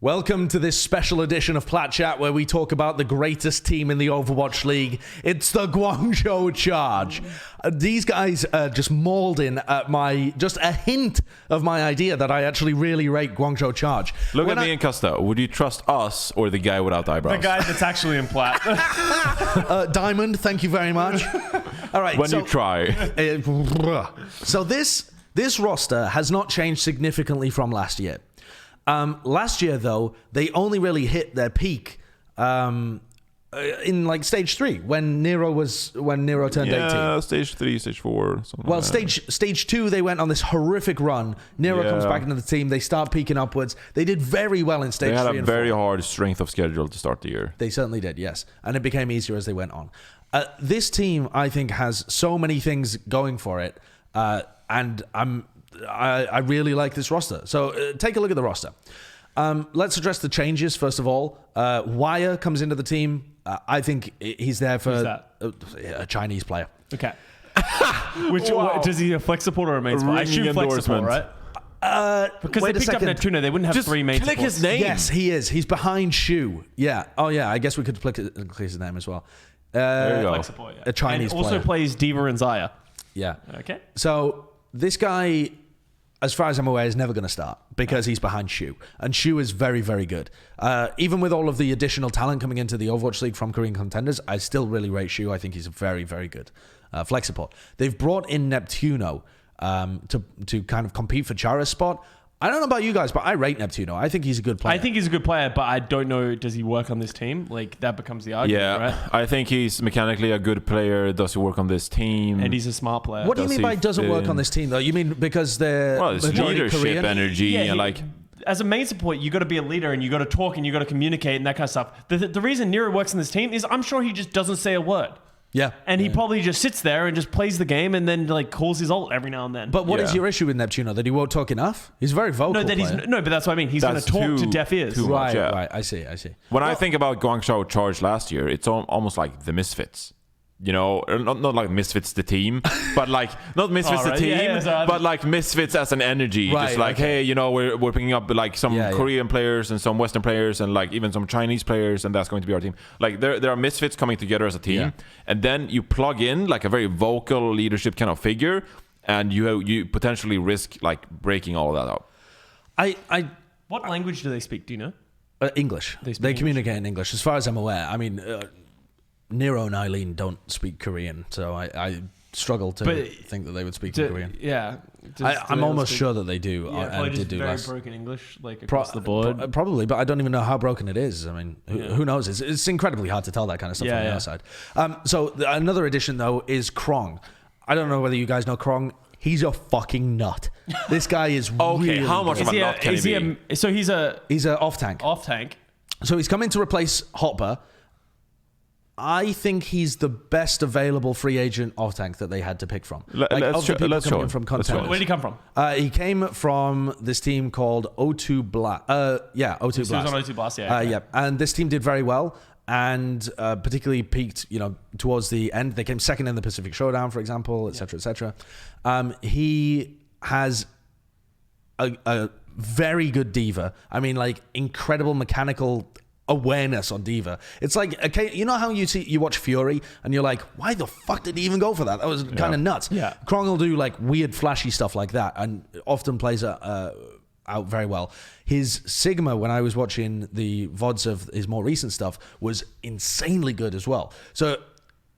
Welcome to this special edition of Plat Chat where we talk about the greatest team in the Overwatch League. It's the Guangzhou Charge. These guys just mauled in at just a hint of my idea that I actually really rate Guangzhou Charge. Look at me and Custa. Would you trust us or the guy without eyebrows? The guy that's actually in Plat. Diamond, thank you very much. All right. When you try. So this roster has not changed significantly from last year. Last year, though, they only really hit their peak in like stage 3 when Nero turned 18. Yeah, stage 3, stage 4. Well, stage 2, they went on this horrific run. Nero comes back into the team. They start peaking upwards. They did very well in stage 3 and 4. They had a very hard strength of schedule to start the year. They certainly did, yes. And it became easier as they went on. This team, I think, has so many things going for it. And I really like this roster. So take a look at the roster. Let's address the changes, first of all. Wire comes into the team. I think he's there for a Chinese player. Okay. Does he a flex support or a main support? I assume flex support, right? Because they picked up Neptuno, they wouldn't have 3 main supports. Click his name. Yes, he is. He's behind Shu. Yeah. Oh, yeah. I guess we could click his name as well. There you go. Flex support, yeah. A Chinese and also player. plays D.Va and Xayah. Yeah. Okay. So this guy, as far as I'm aware, is never going to start because he's behind Shu. And Shu is very, very good. Even with all of the additional talent coming into the Overwatch League from Korean contenders, I still really rate Shu. I think he's very, very good flex support. They've brought in Neptuno to kind of compete for Chara's spot. I don't know about you guys, but I rate Neptuno. I think he's a good player. I think he's a good player, but I don't know, does he work on this team? Like, that becomes the argument, right? I think he's mechanically a good player. Does he work on this team? And he's a smart player. What do you mean by doesn't work on this team, though? You mean because they're it's leadership Korean? energy and like... As a main support, you got to be a leader and you got to talk and you got to communicate and that kind of stuff. The reason Nero works on this team is I'm sure he just doesn't say a word. Yeah. And he probably just sits there and just plays the game and then like calls his ult every now and then. But what is your issue with Neptuno? That he won't talk enough? He's very vocal. But that's what I mean. He's going to talk to deaf ears. Right. I see. When I think about Guangzhou Charge last year, it's almost like the Misfits. You know, not like Misfits the team, but like not Misfits the team, but like Misfits as an energy. Right, just like, hey, you know, we're picking up like some Korean players and some Western players and like even some Chinese players, and that's going to be our team. Like there are Misfits coming together as a team, and then you plug in like a very vocal leadership kind of figure, and you potentially risk like breaking all of that up. What language do they speak? Do you know? English. They communicate in English, as far as I'm aware. I mean. Nero and Eileen don't speak Korean, so I struggle to think that they would speak Korean. Yeah. I'm almost sure that they do. Yeah, and did do very less. broken English, like across the board. Probably, but I don't even know how broken it is. I mean, who knows? It's incredibly hard to tell that kind of stuff from the outside. So another addition, though, is Krong. I don't know whether you guys know Krong. He's a fucking nut. This guy is really how much of a nut can he be? So he's a off-tank. Off-tank. So he's coming to replace Hopper. I think he's the best available free agent off-tank that they had to pick from. Let's show him. Where did he come from? He came from this team called O2 Blast. O2 Blast. He was on O2 Blast, yeah. And this team did very well and particularly peaked, towards the end. They came second in the Pacific Showdown, for example, etc., etc. He has a very good D.Va. I mean, like, incredible mechanical awareness on D.Va. It's like, okay, you know how you watch Fury and you're like, why the fuck did he even go for that? That was kind of nuts. Yeah. Krong will do like weird flashy stuff like that and often plays out very well. His Sigma, when I was watching the VODs of his more recent stuff, was insanely good as well. So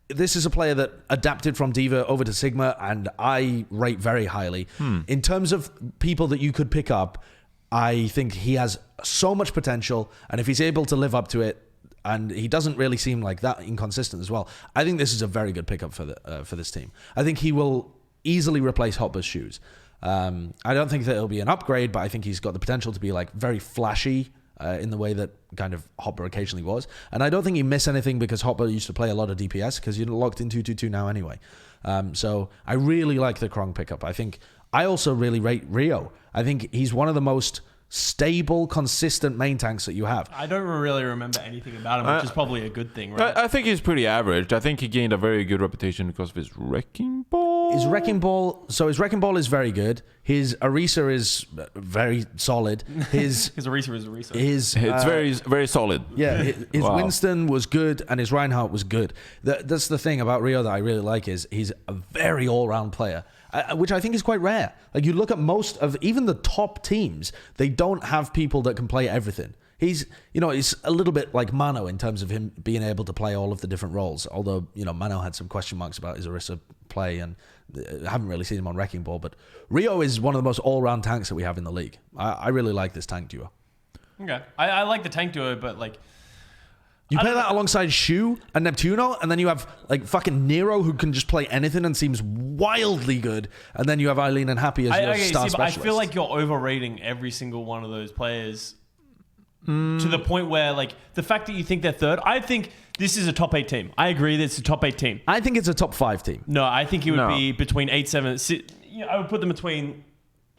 this is a player that adapted from D.Va over to Sigma, and I rate very highly. In terms of people that you could pick up, I think he has so much potential, and if he's able to live up to it, and he doesn't really seem like that inconsistent as well, I think this is a very good pickup for this team. I think he will easily replace Hopper's shoes. I don't think that it'll be an upgrade, but I think he's got the potential to be like very flashy in the way that kind of Hopper occasionally was. And I don't think you miss anything because Hopper used to play a lot of DPS because you're locked in 2-2-2 now anyway. So I really like the Krong pickup. I also really rate Rio. I think he's one of the most stable, consistent main tanks that you have. I don't really remember anything about him, which is probably a good thing, right? I think he's pretty average. I think he gained a very good reputation because of his wrecking ball. His Wrecking Ball is very good. His Orisa is very solid. His Orisa is Orisa. It's very, very solid. Yeah, his Winston was good and his Reinhardt was good. That's the thing about Rio that I really like is he's a very all-round player, which I think is quite rare. Like you look at most of even the top teams, they don't have people that can play everything. He's a little bit like Mano in terms of him being able to play all of the different roles. Although, Mano had some question marks about his Orisa play and I haven't really seen him on Wrecking Ball. But Rio is one of the most all-round tanks that we have in the league. I really like this tank duo. Okay. I like the tank duo, but like... You play that alongside Shu and Neptuno, and then you have like fucking Nero who can just play anything and seems wildly good. And then you have Eileen and Happy as your star specialist. I feel like you're overrating every single one of those players to the point where, like, the fact that you think they're third, I think this is a top 8 team. I agree that it's a top 8 team. I think it's a top 5 team. No, I think it would be between 8, 7. I would put them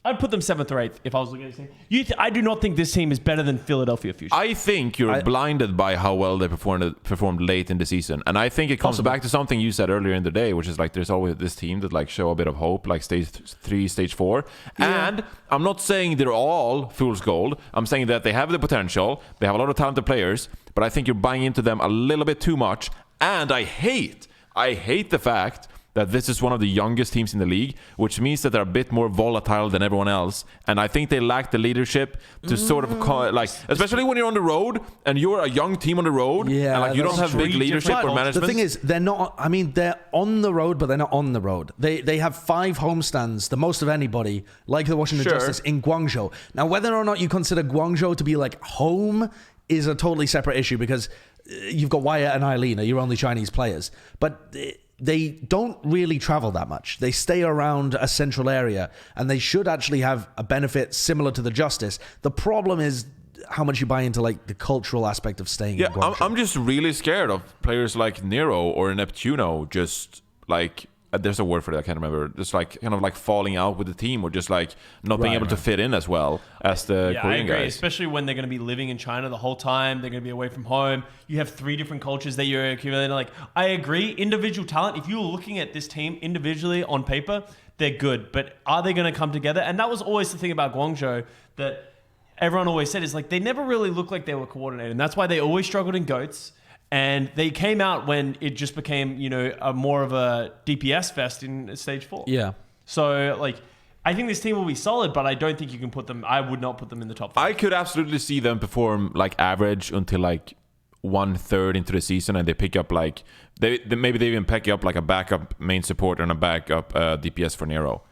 I'd put them 7th or 8th if I was looking at this team. I do not think this team is better than Philadelphia Fusion. I think you're blinded by how well they performed late in the season. And I think it comes back to something you said earlier in the day, which is like there's always this team that like show a bit of hope, like stage 3, stage 4. Yeah. And I'm not saying they're all fool's gold. I'm saying that they have the potential. They have a lot of talented players. But I think you're buying into them a little bit too much. And I hate the fact that this is one of the youngest teams in the league, which means that they're a bit more volatile than everyone else. And I think they lack the leadership to sort of like, especially when you're on the road and you're a young team on the road, and like you don't have big leadership or management. The thing is, they're on the road, but they're not on the road. They have 5 homestands, the most of anybody, like the Washington Justice in Guangzhou. Now, whether or not you consider Guangzhou to be like home is a totally separate issue because you've got Wyatt and Eileen are your only Chinese players. But they don't really travel that much. They stay around a central area and they should actually have a benefit similar to the Justice. The problem is how much you buy into like the cultural aspect of staying in Guangzhou. I'm just really scared of players like Nero or Neptuno just like there's a word for it, I can't remember. Just like kind of like falling out with the team or just like not being able to fit in as well as the Korean guys. Especially when they're going to be living in China the whole time. They're going to be away from home. You have 3 different cultures that you're accumulating. Like, I agree, individual talent, if you're looking at this team individually on paper, they're good. But are they going to come together? And that was always the thing about Guangzhou that everyone always said is like they never really looked like they were coordinated. And that's why they always struggled in GOATs. And they came out when it just became, a more of a DPS fest in stage 4. Yeah. So, like, I think this team will be solid, but I don't think you can put them... I would not put them in the top 5. I could absolutely see them perform, like, average until, like, 1/3 into the season, and they pick up, like... Maybe they even pick up, like, a backup main support and a backup DPS for Nero.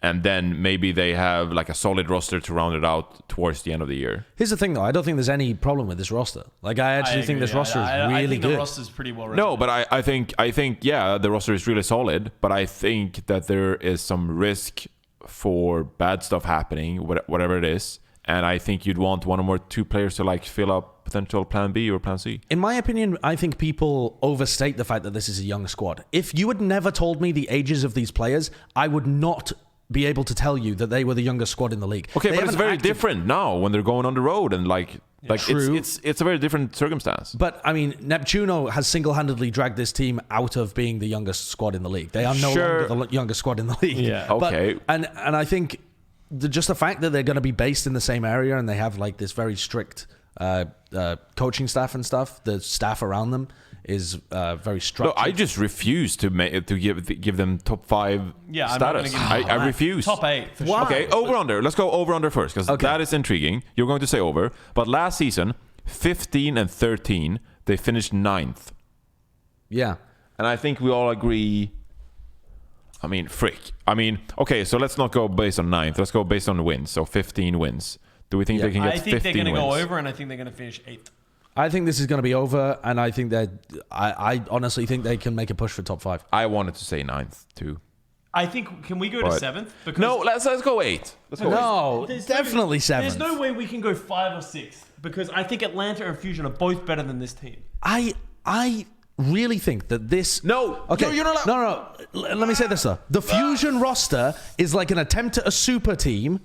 And then maybe they have like a solid roster to round it out towards the end of the year. Here's the thing, though. I don't think there's any problem with this roster. Like, I actually think this roster is really I think good. The roster is pretty well. No, but I think the roster is really solid. But I think that there is some risk for bad stuff happening, whatever it is. And I think you'd want 1 or 2 players to like fill up potential plan B or plan C. In my opinion, I think people overstate the fact that this is a young squad. If you had never told me the ages of these players, I would not be able to tell you that they were the youngest squad in the league. Okay, but it's very different now when they're going on the road and like it's a very different circumstance. But I mean, Neptuno has single-handedly dragged this team out of being the youngest squad in the league. They are no longer the youngest squad in the league. Yeah. Okay. But, and I think just the fact that they're going to be based in the same area and they have like this very strict coaching staff and stuff, the staff around them is very structured. No, I just refuse to give them top 5 status. I refuse. Top 8. For sure. Okay, over under. Let's go over under first because that is intriguing. You're going to say over, but last season, 15 and 13, they finished 9th. Yeah, and I think we all agree. I mean, okay, so let's not go based on 9th. Let's go based on wins. So 15 wins. Do we think they can get 15 wins? I think they're going to go over, and I think they're going to finish 8th. I think this is going to be over, and I think that I honestly think they can make a push for top 5. I wanted to say 9th too. I think can we go to 7th? Because no, let's go 8. Let's go no, 8. Definitely 7th. There's no way we can go 5 or 6 because I think Atlanta and Fusion are both better than this team. I really think that this... No. Okay. You're not allowed... No. Let me say this, though. The Fusion roster is like an attempt at a super team,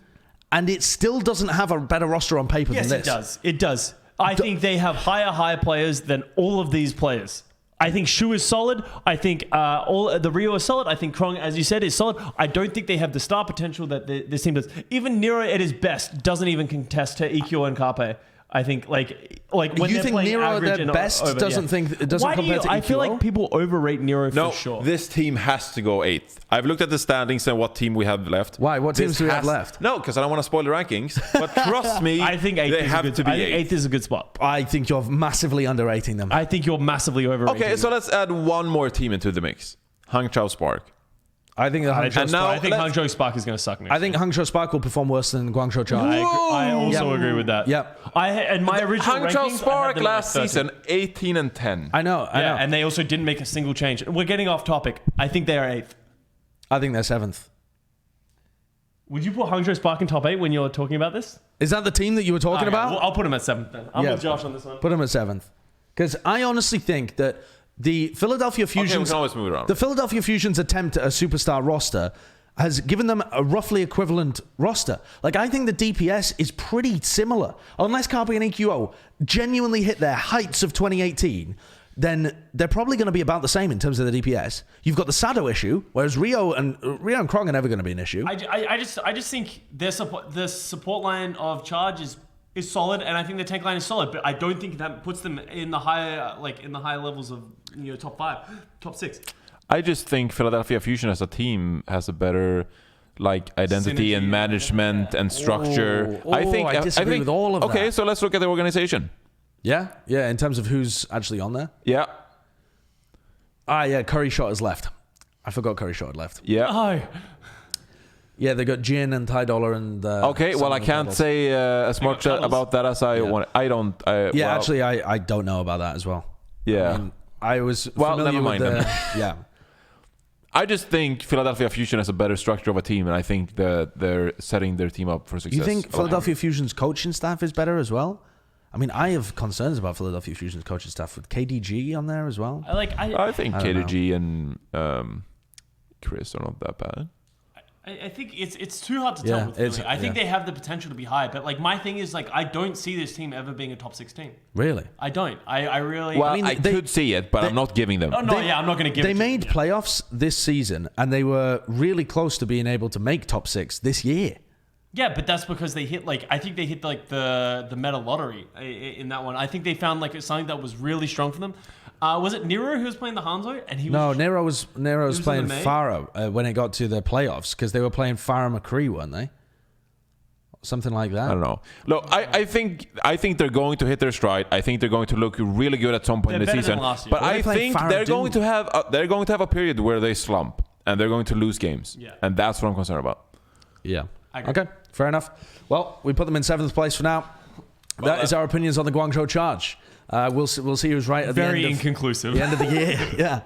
and it still doesn't have a better roster on paper than this. Yes, it does. I think they have higher players than all of these players. I think Shu is solid. I think all the Rio is solid. I think Krong, as you said, is solid. I don't think they have the star potential that this team does. Even Nero at his best doesn't even contest to EQ and Carpe. I think like when you think Nero at their best doesn't compare to EQO? I feel like people overrate Nero for sure. This team has to go 8th. I've looked at the standings and what team we have left. Why? What teams do we have left? No, because I don't want to spoil the rankings. But trust me, I think 8th they have to be 8th. is a good spot. I think you're massively underrating them. I think you're massively overrating them. Okay, so let's add one more team into the mix. Hangzhou Spark. I think Hangzhou Spark is going to suck next. I think Hangzhou Spark will perform worse than Guangzhou Charge. I also agree with that. Yep. And my original Hangzhou rankings, Spark last season 18-10. I know. And they also didn't make a single change. We're getting off topic. I think they are 8th. I think they're 7th. Would you put Hangzhou Spark in top 8 when you're talking about this? Is that the team that you were talking about? Well, I'll put them at 7th then. I'm with Josh on this one. Put them at 7th. Because I honestly think that the Philadelphia Fusion's... Okay, we can always move it around. The Philadelphia Fusion's attempt at a superstar roster has given them a roughly equivalent roster. Like, I think the DPS is pretty similar. Unless Carpe and EQO genuinely hit their heights of 2018, then they're probably going to be about the same in terms of the DPS. You've got the Sado issue, whereas Rio and Krong are never going to be an issue. I just think the support line of Charge is solid, and I think the tank line is solid, but I don't think that puts them in the higher levels of top 5, top 6. I just think Philadelphia Fusion as a team has a better identity Synergy and management and structure. I disagree with all of that. Okay, so let's look at the organization. Yeah, in terms of who's actually on there. Yeah. Yeah, Curry Shot has left. I forgot Curry Shot had left. Yeah. Oh. Yeah, they got Jin and Ty Dollar and... okay, well, I can't say as much about that as I want. I don't... actually, I don't know about that as well. Yeah. I mean, I was familiar never mind with then. Yeah. I just think Philadelphia Fusion has a better structure of a team, and I think that they're setting their team up for success. You think Philadelphia Fusion's coaching staff is better as well? I mean, I have concerns about Philadelphia Fusion's coaching staff with KDG on there as well. I think KDG and Chris are not that bad. I think it's too hard to tell with Philly. I think they have the potential to be high, but my thing is I don't see this team ever being a top 6 team. Really? I don't. I really. Well, I could see it, but I'm not giving them. Oh no, I'm not going to give. They made playoffs this season, and they were really close to being able to make top 6 this year. Yeah, but that's because they hit I think they hit the meta lottery in that one. I think they found something that was really strong for them. Was it Nero who was playing the Hanzo? And Nero was playing Farah when it got to the playoffs because they were playing Farah McCree, weren't they? Something like that. I don't know. Look, I think they're going to hit their stride. I think they're going to look really good at some point in the season. But I think they're going to have a period where they slump and they're going to lose games. Yeah. And that's what I'm concerned about. Yeah. Okay. Fair enough. Well, we put them in 7th place for now. That is our opinions on the Guangzhou Charge. We'll see who's right at the end. Very inconclusive. The end of the year. Yeah.